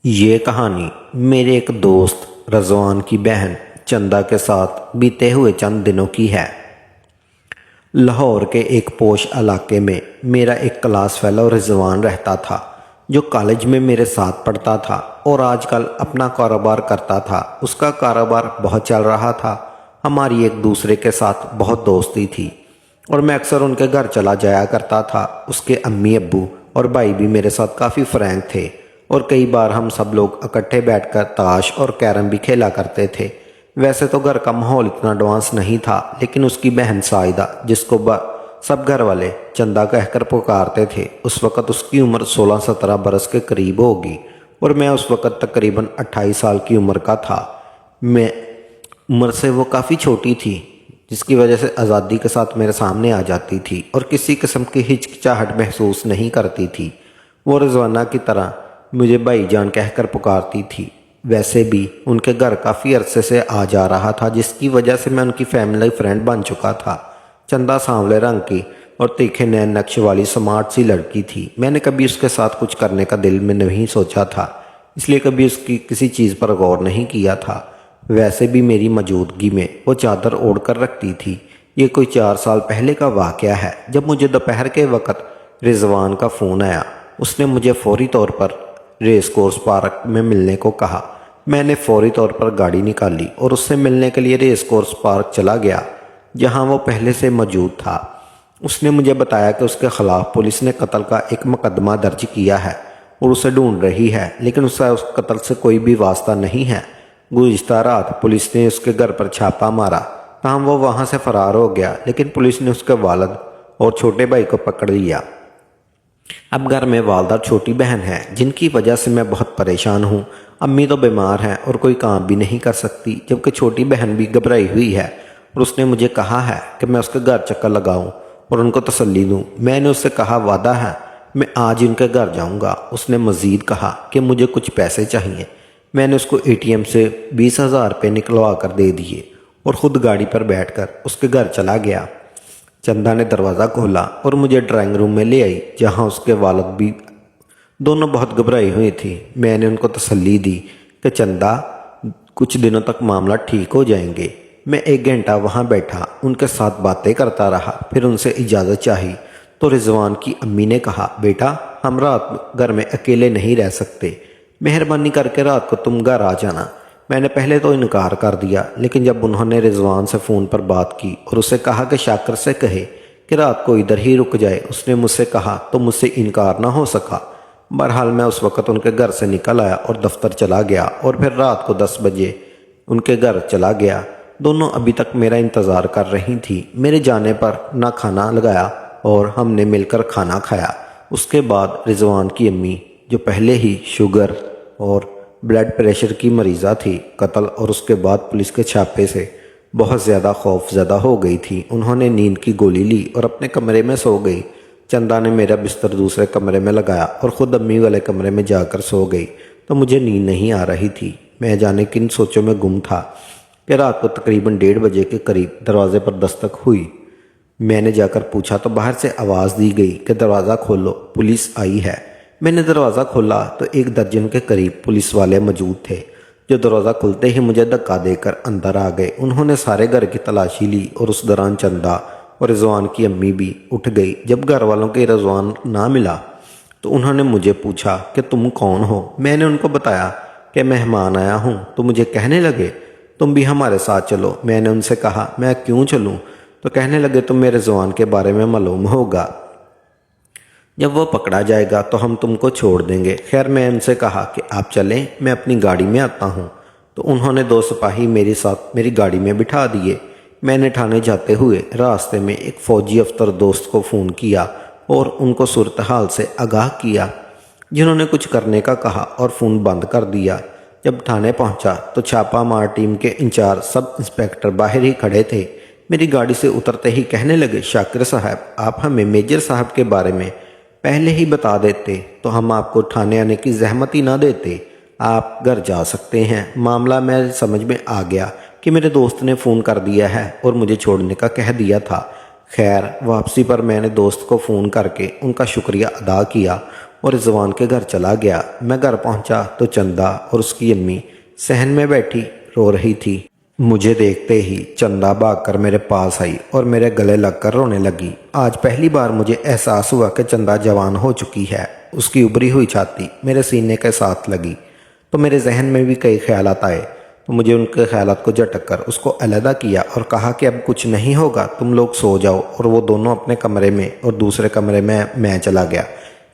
یہ کہانی میرے ایک دوست رضوان کی بہن چندہ کے ساتھ بیتے ہوئے چند دنوں کی ہے۔ لاہور کے ایک پوش علاقے میں میرا ایک کلاس فیلو رضوان رہتا تھا، جو کالج میں میرے ساتھ پڑھتا تھا اور آج کل اپنا کاروبار کرتا تھا۔ اس کا کاروبار بہت چل رہا تھا، ہماری ایک دوسرے کے ساتھ بہت دوستی تھی اور میں اکثر ان کے گھر چلا جایا کرتا تھا۔ اس کے امی ابو اور بھائی بھی میرے ساتھ کافی فرینک تھے اور کئی بار ہم سب لوگ اکٹھے بیٹھ کر تاش اور کیرم بھی کھیلا کرتے تھے۔ ویسے تو گھر کا ماحول اتنا ایڈوانس نہیں تھا، لیکن اس کی بہن سائدہ، جس کو سب گھر والے چندہ کہہ کر پکارتے تھے، اس وقت اس کی عمر 16-17 برس کے قریب ہوگی اور میں اس وقت تقریباً 28 سال کی عمر کا تھا۔ میں عمر سے وہ کافی چھوٹی تھی، جس کی وجہ سے آزادی کے ساتھ میرے سامنے آ جاتی تھی اور کسی قسم کی ہچکچاہٹ محسوس نہیں کرتی تھی۔ وہ رضوانہ کی طرح مجھے بھائی جان کہہ کر پکارتی تھی۔ ویسے بھی ان کے گھر کافی عرصے سے آ جا رہا تھا، جس کی وجہ سے میں ان کی فیملی فرینڈ بن چکا تھا۔ چندہ سانولے رنگ کی اور تیکھے نین نقش والی سمارٹ سی لڑکی تھی۔ میں نے کبھی اس کے ساتھ کچھ کرنے کا دل میں نہیں سوچا تھا، اس لیے کبھی اس کی کسی چیز پر غور نہیں کیا تھا۔ ویسے بھی میری موجودگی میں وہ چادر اوڑھ کر رکھتی تھی۔ یہ کوئی 4 سال پہلے کا واقعہ ہے، جب مجھے دوپہر کے وقت رضوان کا فون آیا۔ اس نے مجھے فوری طور پر ریس کورس پارک میں ملنے کو کہا۔ میں نے فوری طور پر گاڑی نکالی اور اس سے ملنے کے لیے ریس کورس پارک چلا گیا، جہاں وہ پہلے سے موجود تھا۔ اس نے مجھے بتایا کہ اس کے خلاف پولیس نے قتل کا ایک مقدمہ درج کیا ہے اور اسے ڈھونڈ رہی ہے، لیکن اس قتل سے کوئی بھی واسطہ نہیں ہے۔ گزشتہ رات پولیس نے اس کے گھر پر چھاپا مارا، تاہم وہ وہاں سے فرار ہو گیا، لیکن پولیس نے اس کے والد اور چھوٹے بھائی کو پکڑ لیا۔ اب گھر میں والدہ اور چھوٹی بہن ہے، جن کی وجہ سے میں بہت پریشان ہوں۔ امی تو بیمار ہیں اور کوئی کام بھی نہیں کر سکتی، جبکہ چھوٹی بہن بھی گھبرائی ہوئی ہے اور اس نے مجھے کہا ہے کہ میں اس کے گھر چکر لگاؤں اور ان کو تسلی دوں۔ میں نے اس سے کہا وعدہ ہے، میں آج ان کے گھر جاؤں گا۔ اس نے مزید کہا کہ مجھے کچھ پیسے چاہیے۔ میں نے اس کو ATM سے 20,000 روپے نکلوا کر دے دیے اور خود گاڑی پر بیٹھ کر اس کے گھر چلا گیا۔ چندہ نے دروازہ کھولا اور مجھے ڈرائنگ روم میں لے آئی، جہاں اس کے والد بھی دونوں بہت گھبرائی ہوئی تھی۔ میں نے ان کو تسلی دی کہ چندہ، کچھ دنوں تک معاملہ ٹھیک ہو جائیں گے۔ میں 1 گھنٹہ وہاں بیٹھا، ان کے ساتھ باتیں کرتا رہا، پھر ان سے اجازت چاہی تو رضوان کی امی نے کہا، بیٹا ہم رات گھر میں اکیلے نہیں رہ سکتے، مہربانی کر کے رات کو تم گھر آ جانا۔ میں نے پہلے تو انکار کر دیا، لیکن جب انہوں نے رضوان سے فون پر بات کی اور اسے کہا کہ شاکر سے کہے کہ رات کو ادھر ہی رک جائے، اس نے مجھ سے کہا تو مجھ سے انکار نہ ہو سکا۔ بہرحال میں اس وقت ان کے گھر سے نکل آیا اور دفتر چلا گیا اور پھر رات کو 10 بجے ان کے گھر چلا گیا۔ دونوں ابھی تک میرا انتظار کر رہی تھی۔ میرے جانے پر نہ کھانا لگایا اور ہم نے مل کر کھانا کھایا۔ اس کے بعد رضوان کی امی، جو پہلے ہی شوگر اور بلڈ پریشر کی مریضہ تھی، قتل اور اس کے بعد پولیس کے چھاپے سے بہت زیادہ خوف زدہ ہو گئی تھی۔ انہوں نے نیند کی گولی لی اور اپنے کمرے میں سو گئی۔ چندہ نے میرا بستر دوسرے کمرے میں لگایا اور خود امی والے کمرے میں جا کر سو گئی، تو مجھے نیند نہیں آ رہی تھی۔ میں جانے کن سوچوں میں گم تھا کہ رات کو تقریباً 1:30 بجے کے قریب دروازے پر دستک ہوئی۔ میں نے جا کر پوچھا تو باہر سے آواز دی گئی کہ دروازہ کھولو، پولیس آئی ہے۔ میں نے دروازہ کھولا تو 1 درجن کے قریب پولیس والے موجود تھے، جو دروازہ کھلتے ہی مجھے دھکا دے کر اندر آ گئے۔ انہوں نے سارے گھر کی تلاشی لی اور اس دوران چندہ اور رضوان کی امی بھی اٹھ گئی۔ جب گھر والوں کے رضوان نہ ملا تو انہوں نے مجھے پوچھا کہ تم کون ہو؟ میں نے ان کو بتایا کہ مہمان آیا ہوں، تو مجھے کہنے لگے تم بھی ہمارے ساتھ چلو۔ میں نے ان سے کہا میں کیوں چلوں؟ تو کہنے لگے تمہیں رضوان کے بارے میں معلوم ہوگا، جب وہ پکڑا جائے گا تو ہم تم کو چھوڑ دیں گے۔ خیر میں ان سے کہا کہ آپ چلیں، میں اپنی گاڑی میں آتا ہوں۔ تو انہوں نے 2 سپاہی میرے ساتھ میری گاڑی میں بٹھا دیے۔ میں نے تھانے جاتے ہوئے راستے میں ایک فوجی افسر دوست کو فون کیا اور ان کو صورتحال سے آگاہ کیا، جنہوں نے کچھ کرنے کا کہا اور فون بند کر دیا۔ جب تھانے پہنچا تو چھاپا مار ٹیم کے انچارج سب انسپکٹر باہر ہی کھڑے تھے۔ میری گاڑی سے اترتے ہی کہنے لگے، شاکر صاحب آپ ہمیں میجر صاحب کے بارے میں پہلے ہی بتا دیتے تو ہم آپ کو تھانے آنے کی زحمت ہی نہ دیتے، آپ گھر جا سکتے ہیں۔ معاملہ میرے سمجھ میں آ گیا کہ میرے دوست نے فون کر دیا ہے اور مجھے چھوڑنے کا کہہ دیا تھا۔ خیر واپسی پر میں نے دوست کو فون کر کے ان کا شکریہ ادا کیا اور رضوان کے گھر چلا گیا۔ میں گھر پہنچا تو چندہ اور اس کی امی صحن میں بیٹھی رو رہی تھی۔ مجھے دیکھتے ہی چندہ بھاگ کر میرے پاس آئی اور میرے گلے لگ کر رونے لگی۔ آج پہلی بار مجھے احساس ہوا کہ چندہ جوان ہو چکی ہے۔ اس کی ابری ہوئی چھاتی میرے سینے کے ساتھ لگی تو میرے ذہن میں بھی کئی خیالات آئے، تو مجھے ان کے خیالات کو جھٹک کر اس کو علیحدہ کیا اور کہا کہ اب کچھ نہیں ہوگا، تم لوگ سو جاؤ، اور وہ دونوں اپنے کمرے میں اور دوسرے کمرے میں چلا گیا۔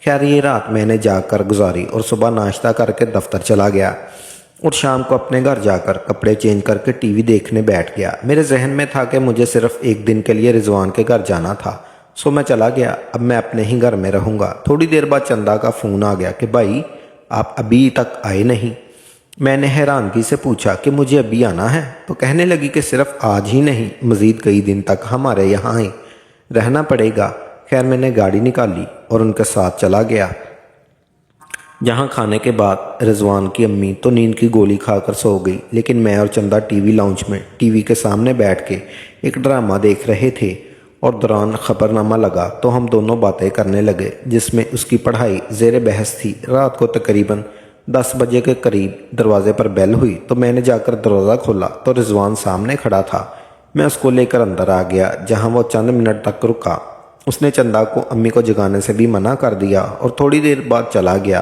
خیر یہ رات میں نے جاگ کر گزاری اور صبح ناشتہ کر کے دفتر چلا گیا اور شام کو اپنے گھر جا کر کپڑے چینج کر کے ٹی وی دیکھنے بیٹھ گیا۔ میرے ذہن میں تھا کہ مجھے صرف ایک دن کے لیے رضوان کے گھر جانا تھا، سو میں چلا گیا۔ اب میں اپنے ہی گھر میں رہوں گا۔ تھوڑی دیر بعد چندہ کا فون آ گیا کہ بھائی آپ ابھی تک آئے نہیں۔ میں نے حیرانگی سے پوچھا کہ مجھے ابھی آنا ہے، تو کہنے لگی کہ صرف آج ہی نہیں، مزید کئی دن تک ہمارے یہاں ہی رہنا پڑے گا۔ خیر میں نے گاڑی نکالی اور ان کے ساتھ چلا گیا، جہاں کھانے کے بعد رضوان کی امی تو نیند کی گولی کھا کر سو گئی، لیکن میں اور چندہ ٹی وی لاؤنج میں ٹی وی کے سامنے بیٹھ کے ایک ڈرامہ دیکھ رہے تھے، اور دوران خبرنامہ لگا تو ہم دونوں باتیں کرنے لگے، جس میں اس کی پڑھائی زیر بحث تھی۔ رات کو تقریباً 10 بجے کے قریب دروازے پر بیل ہوئی تو میں نے جا کر دروازہ کھولا تو رضوان سامنے کھڑا تھا۔ میں اس کو لے کر اندر آ گیا، جہاں وہ چند منٹ تک رکا۔ اس نے چندہ کو امی کو جگانے سے بھی منع کر دیا اور تھوڑی دیر بعد چلا گیا۔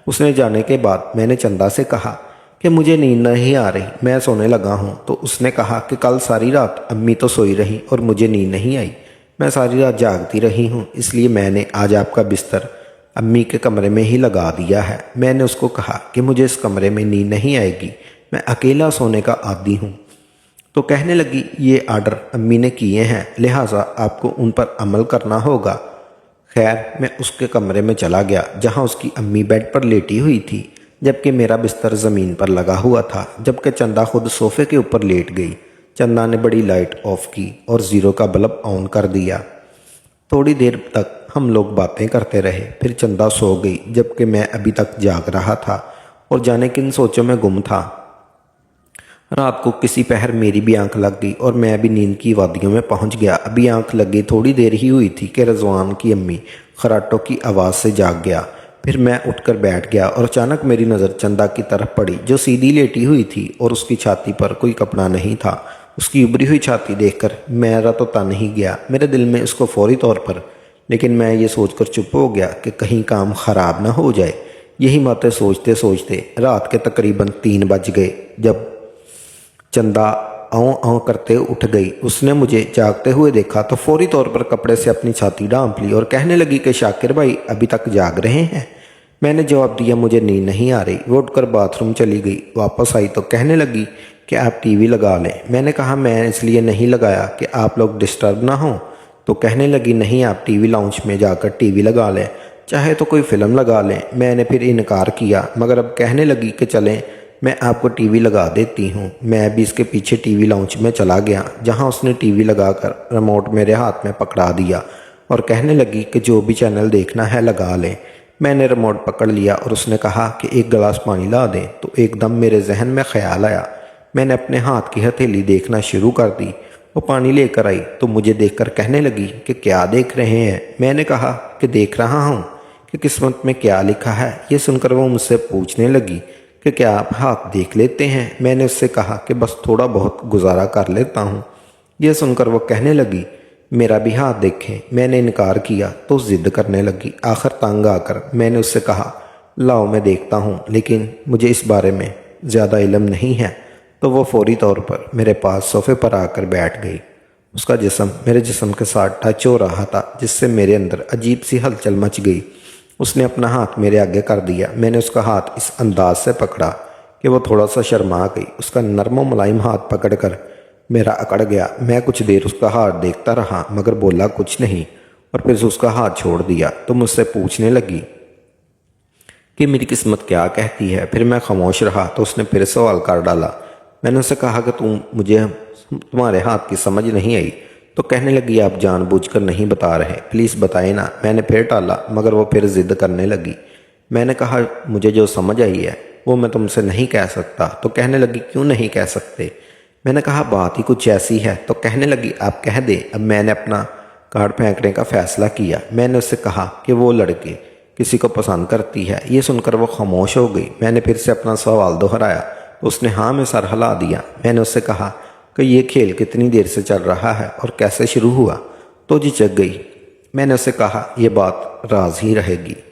اس نے جانے کے بعد میں نے چندہ سے کہا کہ مجھے نیند نہیں آ رہی، میں سونے لگا ہوں، تو اس نے کہا کہ کل ساری رات امی تو سوئی رہی اور مجھے نیند نہیں آئی، میں ساری رات جاگتی رہی ہوں، اس لیے میں نے آج آپ کا بستر امی کے کمرے میں ہی لگا دیا ہے۔ میں نے اس کو کہا کہ مجھے اس کمرے میں نیند نہیں آئے گی، میں اکیلا سونے کا عادی ہوں۔ تو کہنے لگی یہ آرڈر امی نے کیے ہیں، لہٰذا آپ کو ان پر عمل کرنا ہوگا۔ خیر میں اس کے کمرے میں چلا گیا، جہاں اس کی امی بیڈ پر لیٹی ہوئی تھی، جبکہ میرا بستر زمین پر لگا ہوا تھا، جبکہ چندہ خود صوفے کے اوپر لیٹ گئی۔ چندہ نے بڑی لائٹ آف کی اور زیرو کا بلب آن کر دیا۔ تھوڑی دیر تک ہم لوگ باتیں کرتے رہے، پھر چندہ سو گئی، جبکہ میں ابھی تک جاگ رہا تھا اور جانے کن سوچوں میں گم تھا۔ رات کو کسی پہر میری بھی آنکھ لگ گئی اور میں بھی نیند کی وادیوں میں پہنچ گیا۔ ابھی آنکھ لگی تھوڑی دیر ہی ہوئی تھی کہ رضوان کی امی خراٹوں کی آواز سے جاگ گیا۔ پھر میں اٹھ کر بیٹھ گیا اور اچانک میری نظر چندہ کی طرف پڑی، جو سیدھی لیٹی ہوئی تھی اور اس کی چھاتی پر کوئی کپڑا نہیں تھا۔ اس کی ابری ہوئی چھاتی دیکھ کر میرا تو تن ہی گیا، میرے دل میں اس کو فوری طور پر، لیکن میں یہ سوچ کر چپ ہو گیا کہ کہیں کام خراب نہ ہو جائے۔ یہی باتیں سوچتے سوچتے رات کے تقریباً 3 بج گئے، جب چندہ آؤں کرتے اٹھ گئی۔ اس نے مجھے جاگتے ہوئے دیکھا تو فوری طور پر کپڑے سے اپنی چھاتی ڈھانپ لی اور کہنے لگی کہ شاکر بھائی ابھی تک جاگ رہے ہیں؟ میں نے جواب دیا مجھے نیند نہیں آ رہی۔ وہ اٹھ کر باتھ روم چلی گئی، واپس آئی تو کہنے لگی کہ آپ ٹی وی لگا لیں۔ میں نے کہا میں اس لیے نہیں لگایا کہ آپ لوگ ڈسٹرب نہ ہوں، تو کہنے لگی نہیں آپ ٹی وی لاؤنج میں جا کر ٹی وی لگا لیں، چاہے تو کوئی فلم لگا لیں۔ میں نے پھر انکار کیا، مگر اب کہنے لگی کہ چلیں میں آپ کو ٹی وی لگا دیتی ہوں۔ میں بھی اس کے پیچھے ٹی وی لاؤنج میں چلا گیا، جہاں اس نے ٹی وی لگا کر ریموٹ میرے ہاتھ میں پکڑا دیا اور کہنے لگی کہ جو بھی چینل دیکھنا ہے لگا لیں۔ میں نے ریموٹ پکڑ لیا اور اس نے کہا کہ ایک گلاس پانی لا دیں، تو ایک دم میرے ذہن میں خیال آیا۔ میں نے اپنے ہاتھ کی ہتھیلی دیکھنا شروع کر دی۔ وہ پانی لے کر آئی تو مجھے دیکھ کر کہنے لگی کہ کیا دیکھ رہے ہیں؟ میں نے کہا کہ دیکھ رہا ہوں کہ قسمت میں کیا لکھا ہے۔ یہ سن کر وہ مجھ سے پوچھنے لگی کہ کیا آپ ہاتھ دیکھ لیتے ہیں؟ میں نے اس سے کہا کہ بس تھوڑا بہت گزارا کر لیتا ہوں۔ یہ سن کر وہ کہنے لگی میرا بھی ہاتھ دیکھیں۔ میں نے انکار کیا تو ضد کرنے لگی۔ آخر تنگ آ کر میں نے اس سے کہا لاؤ میں دیکھتا ہوں، لیکن مجھے اس بارے میں زیادہ علم نہیں ہے۔ تو وہ فوری طور پر میرے پاس صوفے پر آ کر بیٹھ گئی۔ اس کا جسم میرے جسم کے ساتھ ٹچ ہو رہا تھا، جس سے میرے اندر عجیب سی ہلچل مچ گئی۔ اس نے اپنا ہاتھ میرے آگے کر دیا۔ میں نے اس کا ہاتھ اس انداز سے پکڑا کہ وہ تھوڑا سا شرما گئی۔ اس کا نرم و ملائم ہاتھ پکڑ کر میرا اکڑ گیا۔ میں کچھ دیر اس کا ہاتھ دیکھتا رہا، مگر بولا کچھ نہیں، اور پھر اس کا ہاتھ چھوڑ دیا تو مجھ سے پوچھنے لگی کہ میری قسمت کیا کہتی ہے۔ پھر میں خاموش رہا تو اس نے پھر سوال کر ڈالا۔ میں نے اسے کہا کہ مجھے تمہارے ہاتھ کی سمجھ نہیں آئی، تو کہنے لگی آپ جان بوجھ کر نہیں بتا رہے، پلیز بتائیں نا۔ میں نے پھر ٹالا، مگر وہ پھر ضد کرنے لگی۔ میں نے کہا مجھے جو سمجھ آئی ہے وہ میں تم سے نہیں کہہ سکتا۔ تو کہنے لگی کیوں نہیں کہہ سکتے؟ میں نے کہا بات ہی کچھ ایسی ہے۔ تو کہنے لگی آپ کہہ دیں۔ اب میں نے اپنا کارڈ پھینکنے کا فیصلہ کیا۔ میں نے اس سے کہا کہ وہ لڑکے کسی کو پسند کرتی ہے۔ یہ سن کر وہ خاموش ہو گئی۔ میں نے پھر سے اپنا سوال دہرایا تو اس نے ہاں میں سر ہلا دیا۔ میں نے اس سے کہا کہ یہ کھیل کتنی دیر سے چل رہا ہے اور کیسے شروع ہوا؟ تو جھچک گئی۔ میں نے اس سے کہا یہ بات راز ہی رہے گی۔